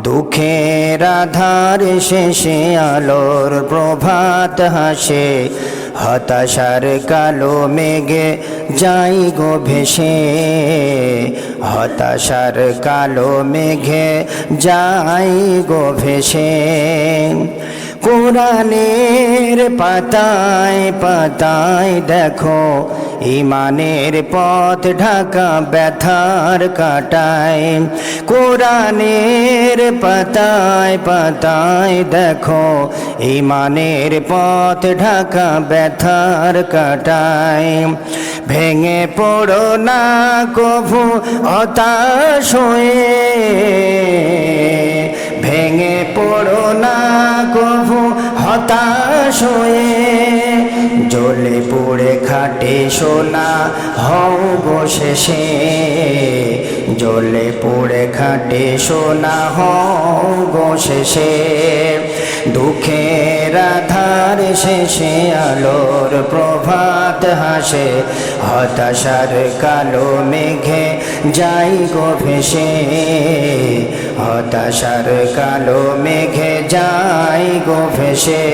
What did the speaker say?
দুঃখের আধার শেষে আলোর প্রভাত হাসে, হতাশার কালো মেঘে যাই গো ভেসে, হতাশার কালো মেঘে যাই গো ভেসে। কোরআনের পাতায় পাতায় দেখো ইমানের পথ ঢাকা ব্যথার কাটায়। কোরআনের পাতায় পাতায় দেখো ইমানের পথ ঢাকা ব্যথার কাটায়। ভেঙে পড়ো না কভু হতাশ হয়ে, ভেঙে পড়ো না কভু হতাশ হয়ে, জ্বলে পুড়ে খাটে সোনা হও গো শেষে, জ্বলে পুড়ে খাটে সোনা হও গো শেষে। দুঃখের আধার শেষে আলোর প্রভাত হাসে, হতাশার কালো মেঘে যাই গো ভেসে, হতাশার কালো মেঘে যাই গো ভেসে।